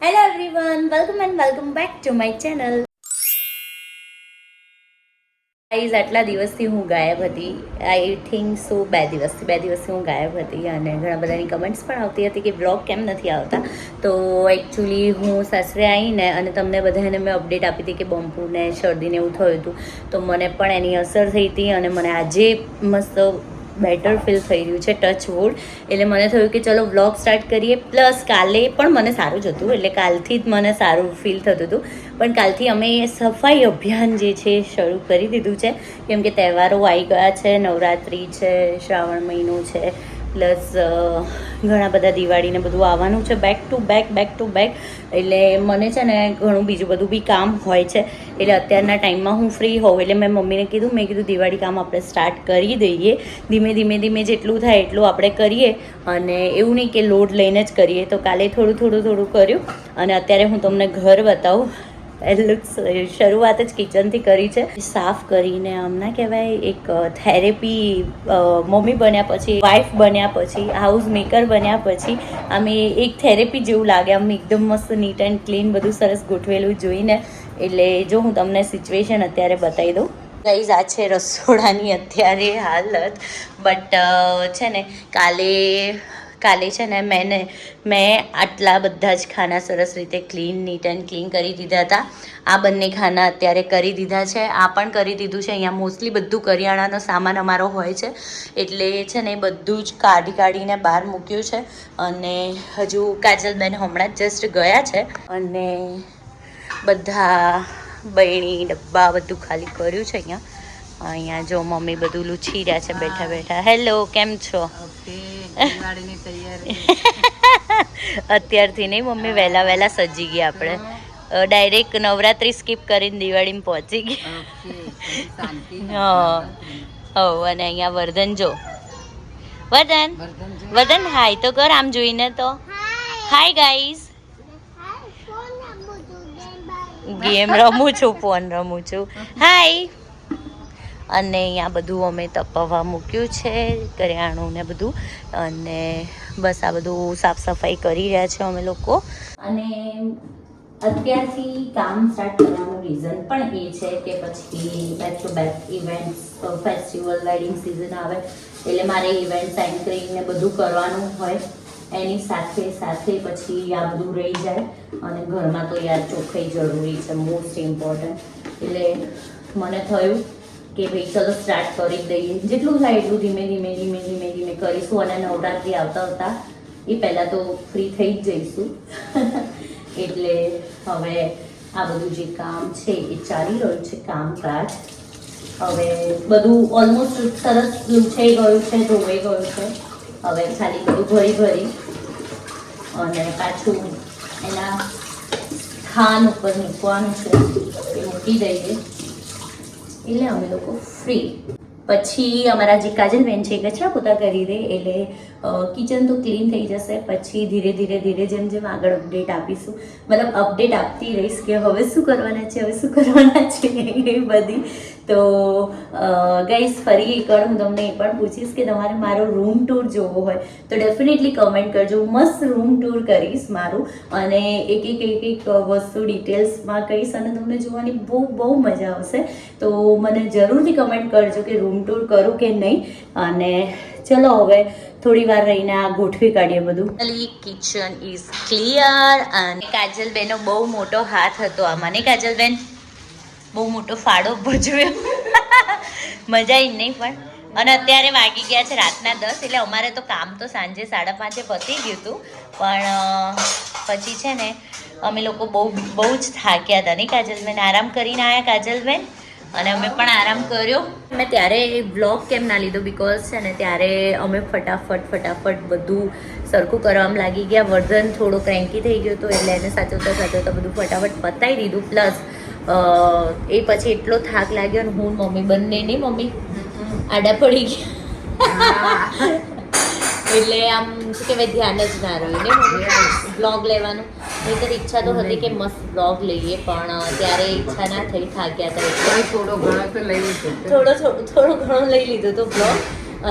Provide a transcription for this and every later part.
Hello everyone, welcome back to my channel. Guys, આટલા દિવસથી હું ગાયબ હતી. આઈ થિંક સો 2 દિવસથી હું ગાયબ હતી અને ઘણા બધાની કમેન્ટ્સ પણ આવતી હતી કે બ્લોગ કેમ નથી આવતા. તો એકચ્યુઅલી હું સાસરે આવીને અને તમને બધાને મેં અપડેટ આપી હતી કે બમ્પુને શરદીને એવું થયું હતું. તો મને પણ એની અસર થઈ હતી અને મને આજે મસ્ત બેટર ફીલ થઈ રહ્યું છે, ટચ વુડ. એટલે મને થયું કે ચલો વ્લોગ સ્ટાર્ટ કરીએ. પ્લસ કાલે પણ મને સારું જ હતું, એટલે કાલથી જ મને સારું ફીલ થતું હતું. પણ કાલથી અમે સફાઈ અભિયાન જે છે શરૂ કરી દીધું છે, કેમ કે તહેવારો આવી ગયા છે. નવરાત્રિ છે, શ્રાવણ મહિનો છે, પ્લસ ઘણા બધા દિવાળીને બધું આવવાનું છે, બેક ટુ બેક. એટલે મને છે ને ઘણું બીજું બધું બી કામ હોય છે. એટલે અત્યારના ટાઈમમાં હું ફ્રી હોઉં એટલે મેં મમ્મીને કીધું, દિવાળી કામ આપણે સ્ટાર્ટ કરી દઈએ. ધીમે જેટલું થાય એટલું આપણે કરીએ અને એવું નહીં કે લોડ લઈને જ કરીએ. તો કાલે થોડું કર્યું અને અત્યારે હું તમને ઘર બતાવું. શરૂઆત જ કિચનથી કરી છે. સાફ કરીને આમ ના કહેવાય, એક થેરેપી મમ્મી બન્યા પછી, વાઈફ બન્યા પછી, હાઉસ મેકર બન્યા પછી આમે એક થેરેપી જેવું લાગે. આમ એકદમ મસ્ત નીટ એન્ડ ક્લીન બધું સરસ ગોઠવેલું જોઈને. એટલે જો હું તમને સિચ્યુએશન અત્યારે બતાવી દઉં. ગાઈઝ, આ છે રસોડાની અત્યારે હાલત. બટ છે ને કાલે છે ને મેં આટલા બધા જ ખાના સરસ રીતે નીટ એન્ડ ક્લીન કરી દીધા હતા. આ બંને ખાના અત્યારે કરી દીધા છે. આ પણ કરી દીધું છે. અહીંયા મોસ્ટલી બધું કરિયાણાનો સામાન અમારો હોય છે, એટલે છે ને બધું જ કાઢીને બહાર મૂક્યું છે. અને હજુ કાજલબેન હમણાં જ જસ્ટ ગયા છે અને બધા બહેણી ડબ્બા બધું ખાલી કર્યું છે. અહીંયા જો મમ્મી બધું લૂછી રહ્યા છે બેઠા. હેલો, કેમ છો? અત્યારથી નહીં મમ્મી, વહેલા સજી ગયા આપણે. ડાયરેક્ટ નવરાત્રી સ્કીપ કરીને દિવાળીમાં પહોંચી ગયા. અને અહીંયા વર્ધન જો, વર્ધન હાય તો કર, આમ જોઈને તો હાય ગાઈઝ. ગેમ રમું છું, ફોન રમું છું. હાય. અને અહીંયા બધું અમે તપાવવા મૂક્યું છે, કરિયાણું ને બધું. અને બસ આ બધું સાફ સફાઈ કરી રહ્યા છે અમે લોકો. અને અત્યારથી કામ સ્ટાર્ટ કરવાનું રીઝન પણ એ છે કે પછી back to back events, festival, wedding season આવે એટલે મારે ઇવેન્ટ્સ એન્કરિંગ ને બધું કરવાનું હોય. એની સાથે પછી આ બધું રહી જાય. અને ઘરમાં તો યાર ચોખ્ખાઈ જરૂરી છે, મોસ્ટ ઇમ્પોર્ટન્ટ. એટલે મને થયું કે ભાઈ ચલો સ્ટાર્ટ કરી દઈએ. જેટલું થાય એટલું ધીમે કરીશું. અને નવરાત્રિ આવતા એ પહેલાં તો ફ્રી થઈ જ જઈશું. એટલે હવે આ બધું જે કામ છે એ ચાલી રહ્યું છે, કામકાજ. હવે બધું ઓલમોસ્ટ સરસ લૂછાઈ ગયું છે, ધોવાઈ ગયું છે. હવે ખાલી બધું ભરી અને પાછું એના સ્થાન ઉપર મૂકવાનું છે, એ મૂકી દઈએ એટલે અમે લોકો ફ્રી. પછી અમારા જે કાજલબેન છે કચરા પોતા કરી દે એટલે કિચન તો ક્લીન થઈ જશે. પછી ધીરે જેમ આગળ અપડેટ આપીશું, મતલબ અપડેટ આપતી રહીશ કે હવે શું કરવાના છે એ બધી. તો ગાઈઝ, ફરી એકવાર હું તમને એ પણ પૂછીશ કે તમારે મારો રૂમ ટૂર જોવો હોય તો ડેફિનેટલી કમેન્ટ કરજો. મસ્ત રૂમ ટૂર કરીશ મારું અને એક વસ્તુ ડિટેલ્સમાં કહીશ અને તમને જોવાની બહુ મજા આવશે. તો મને જરૂરથી કમેન્ટ કરજો કે રૂમ ટૂર કરું કે નહીં. અને ચલો હવે થોડી વાર રહીને આ ગોઠવી કાઢીએ બધું. Kitchen is clear. અને કાજલબેનનો બહુ મોટો હાથ હતો આમાં, ને કાજલબેન બહુ મોટો ફાળો ભજવ્યો. મજા આવી નહીં પણ. અને અત્યારે વાગી ગયા છે રાતના 10, એટલે અમારે તો કામ તો સાંજે 5:30 પતી ગયું હતું. પણ પછી છે ને અમે લોકો બહુ જ થાક્યા હતા, નહીં કાજલબેન? આરામ કરીને આવ્યા કાજલબેન, અને અમે પણ આરામ કર્યો. મેં ત્યારે બ્લોગ કેમ ના લીધો, બિકોઝ છે ને ત્યારે અમે ફટાફટ બધું સરખું કરવામાં લાગી ગયા. વર્ધન થોડો ક્રેન્કી થઈ ગયો હતો એટલે એને સાચવતા બધું ફટાફટ પતાવી દીધું. પ્લસ એ પછી એટલો થાક લાગ્યો અને હું મમ્મી બંને નહીં, મમ્મી આડા પડી ગયા. એટલે આમ શું કહેવાય, ધ્યાન જ ના રહ્યું ને બ્લોગ લેવાનું. નહીંતર ઈચ્છા તો હતી કે મસ્ત બ્લોગ લઈએ, પણ ત્યારે ઈચ્છા ના થઈ, થાક્યા હતા. થોડો ઘણો લઈ લીધો તો બ્લોગ.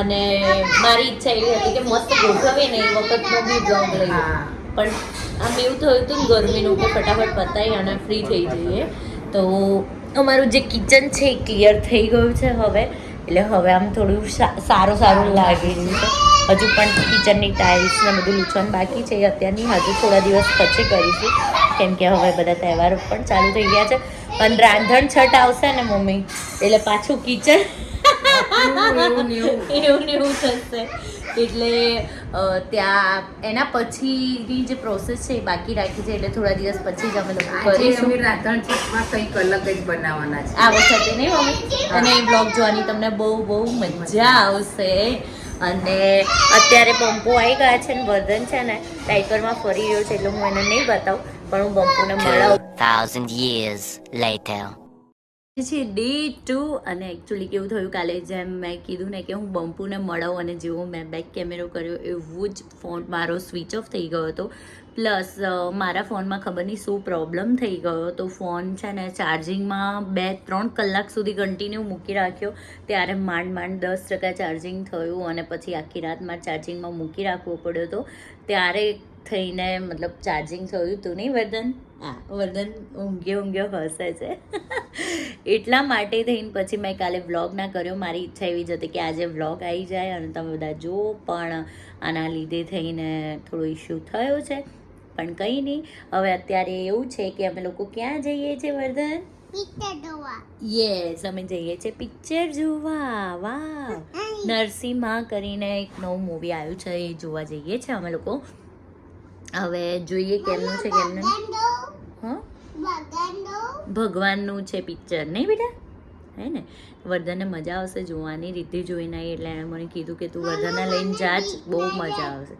અને મારી ઈચ્છા એવી હતી કે મસ્ત ગોઠવીએ ને એ વખતનો બી બ્લોગ લઈએ. પણ આમ એવું થયું હતું ને ગરમીનું કે ફટાફટ પતાવી અને ફ્રી થઈ જઈએ. તો અમારું જે કિચન છે એ ક્લિયર થઈ ગયું છે હવે. એટલે હવે આમ થોડું સારું લાગી રહ્યું છે. હજુ પણ કિચનની ટાઇલ્સ ને બધું લૂછવાનું બાકી છે અત્યારની. હજુ થોડા દિવસ પછી કરીશું કેમ કે હવે બધા તહેવારો પણ ચાલુ થઈ ગયા છે. અને રાંધણ છઠ આવશે ને મમ્મી એટલે પાછું કિચન એવું થશે. એટલે ત્યાં એના પછીની જે પ્રોસેસ છે એ બાકી રાખી છે. એટલે થોડા દિવસ પછી જ અમે લોકો કરીશું. રાંધણ છઠમાં કંઈક અલગ જ બનાવવાના છે આ વખતે નહીં મમ્મી. અને એ બ્લોગ જોવાની તમને બહુ મજા આવશે. અને અત્યારે બંપુ આવી ગયા છે ને વર્ધન છે ને ડાયપરમાં ફરી રહ્યો છે એટલે હું એને નહીં બતાવું પણ હું બંપુને મળાવું. 2000 years later. છે ડે 2 અને એકચ્યુઅલી કેવું થયું કાલે જેમ મેં કીધું ને કે હું બંપુને મળાવું અને જેવો મેં બેક કેમેરો કર્યો એવું જ ફોન મારો સ્વિચ ઓફ થઈ ગયો હતો. પ્લસ મારા ફોનમાં ખબર નહીં શું પ્રોબ્લેમ થઈ ગયો તો ફોન છે ને ચાર્જિંગમાં 2-3 કલાક સુધી કન્ટિન્યુ મૂકી રાખ્યો. ત્યારે માંડ 10% ચાર્જિંગ થયું અને પછી આખી રાત મારે ચાર્જિંગમાં મૂકી રાખવો પડ્યો હતો. ત્યારે થઈને મતલબ ચાર્જિંગ થયું હતું નહીં વર્ધન. હા વર્ધન ઊંઘ્યો હસે છે. એટલા માટે થઈને પછી મેં કાલે વ્લોગ ના કર્યો. મારી ઈચ્છા એવી જ હતી કે આજે વ્લોગ આવી જાય અને તમે બધા જુઓ પણ આના લીધે થઈને થોડો ઇશ્યુ થયો છે. પણ કંઈ નહીં. હવે અત્યારે એવું છે કે અમે લોકો ક્યાં જઈએ છીએ વર્ધન? યસ અમે જઈએ છીએ પિક્ચર જોવા. વાહ નરસિંહા કરીને એક નવું મૂવી આવ્યું છે એ જોવા જઈએ છીએ અમે લોકો. હવે જોઈએ કેમનું છે કેમનું. હા ભગવાનનું છે પિક્ચર નહીં બેટા હે ને. વર્ધનને મજા આવશે જોવાની. રીતે જોઈને આવી એટલે એણે મને કીધું કે તું વર્ધનને લઈને જા જ બહુ મજા આવશે.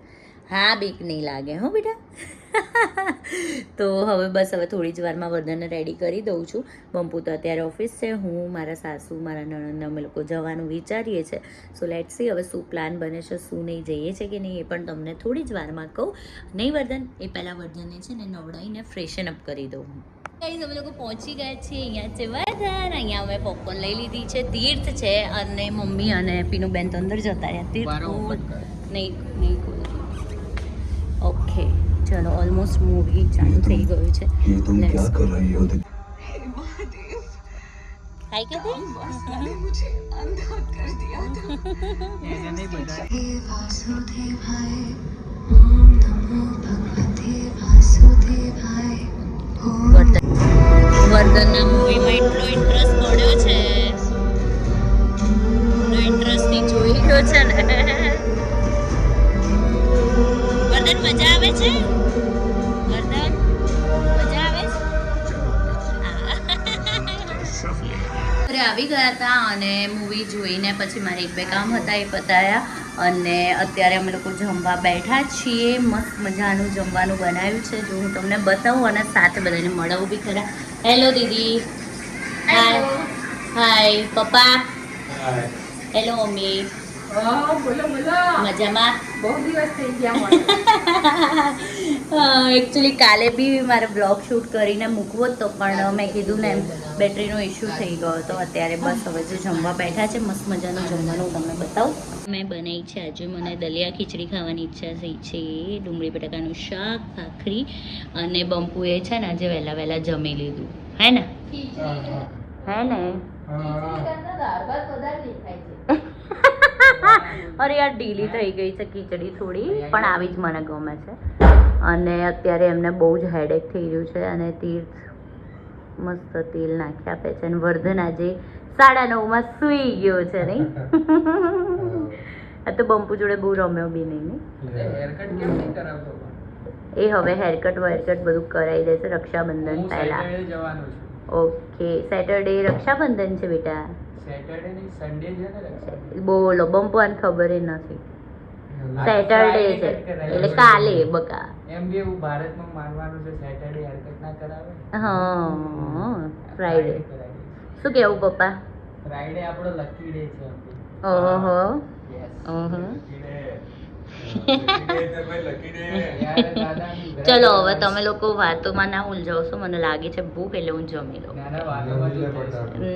હા બીક નહીં લાગે હો બેટા. તો હવે બસ હવે થોડી જ વારમાં વર્ધનને રેડી કરી દઉં છું. બંપુ તો અત્યારે ઓફિસ છે. હું મારા સાસુ મારા નણંદ અમે લોકો જવાનું વિચારીએ છીએ. સો લેટ સી હવે શું પ્લાન બને છે શું નહીં જઈએ છે કે નહીં એ પણ તમને થોડી જ વારમાં કહું. નહીં વર્ધન એ પહેલાં વર્ધનને છે ને નવડાવીને ફ્રેશન અપ કરી દઉં. ગાઈઝ અમે લોકો પહોંચી ગયા છીએ. અહીંયા છે વર્ધન. અહીંયા અમે પોપકોર્ન લઈ લીધી છે. તીર્થ છે અને મમ્મી અને પીનુબેન તો અંદર જતા રહ્યા. તીર્થ નહીં ઓકે ચલો ઓલમોસ્ટ મૂવી ચાલુ થઈ ગયું છે. હાય કે દે મુझे अंधा कर दिया था એને નહીં બતાય. વાસુદેવાય ઓમ નમો ભગવતે વાસુદેવાય. વર્ધનના મૂવીમાં એટલો ઇન્ટરેસ્ટ પડ્યો છે. ઇન્ટરેસ્ટથી જોઈ ગયો છે ને. વર્ધન મજા આવે છે? વર્ધન મજા આવે છે? આવી ગયા હતા અને મૂવી જોઈને પછી મારે 1-2 કામ હતા એ પતાયા અને અત્યારે અમે લોકો જમવા બેઠા છીએ. મસ્ત મજાનું જમવાનું બનાવ્યું છે જો હું તમને બતાવું અને સાથે બધાને મળાવું બી ખરા. હેલો દીદી. હાય પપ્પા. Hello mummy. બોલો મજામાં? બહુ દિવસ થઈ ગયા. એકચ્યુઅલી કાલે બી મારે બ્લોગ શૂટ કરીને મૂકવો તો પણ મેં કીધું ને એમ બેટરીનો ઇશ્યુ થઈ ગયો હતો. અત્યારે બસ હવે જે જમવા બેઠા છે મસ્ત મજાનું જમવાનું તમને બતાવું. મેં બનાવી છે આજે મને દલિયા ખીચડી ખાવાની ઈચ્છા થઈ છે. ડુંગળી બટાકાનું શાક ભાખરી અને બંપુએ છે ને આજે વહેલા જમી લીધું હે ને. અરે યાર ઢીલી થઈ ગઈ છે ખીચડી થોડી પણ આવી જ મને ગમે છે. અને અત્યારે એમને બહુ જ હેડેક થઈ રહ્યું છે અને તીર્થ મસ્ત તેલ નાખી આપે છે અને વર્ધન આજે 9:30 સૂઈ ગયો છે નહીં. આ તો બંપુ જોડે બહુ રમ્યો બી નહીં. એ હવે હેરકટ બધું કરાવી દેશે રક્ષાબંધન પહેલા. ઓકે સેટરડે રક્ષાબંધન છે બેટા. બોલો બંપવાને ખબર નથી. સેટરડે છે એટલે કાલે બકા. એમ બી એવું ભારતમાં માનવાનું છે સેટરડે હેરકટ ના કરાવે. હા ફ્રાઈડે. શું કેવું પપ્પા? ફ્રાઈડે આપણો લકી ડે છે. ઓહો ચલો હવે તમે લોકો વાતોમાં ના ઉલझावશો. મને લાગે છે ભૂખ એટલે હું જમી લઉં.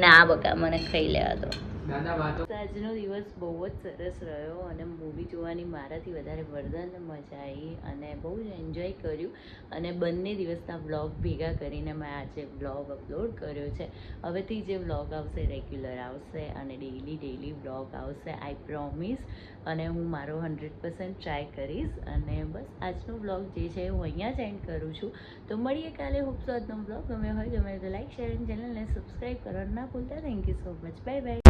ના બકા મને ખાઈ લેવા દો. દાદા વાતો આજનો દિવસ બહુ જ સરસ રહ્યો અને મૂવી જોવાની મારાથી વધારે વરદાનને મજા આવી અને બહુ જ એન્જોય કર્યું અને બંને દિવસના વ્લોગ ભેગા કરીને મેં આજે વ્લોગ અપલોડ કર્યો છે. હવેથી જે વ્લોગ આવશે રેગ્યુલર આવશે અને ડેઈલી વ્લોગ આવશે, આઈ પ્રોમિસ. અને હું મારો 100% ટ્રાય કરીશ અને બસ આજનો વ્લોગ જે છે હું અહીંયા જ એન્ડ કરું છું. તો મળીએ કાલે. હોપ સો આજનો વ્લોગ ગમે હોય તો લાઈક, શેર અને ચેનલને સબસ્ક્રાઈબ કરવાનું ના ભૂલતા. Thank you so much. Bye bye.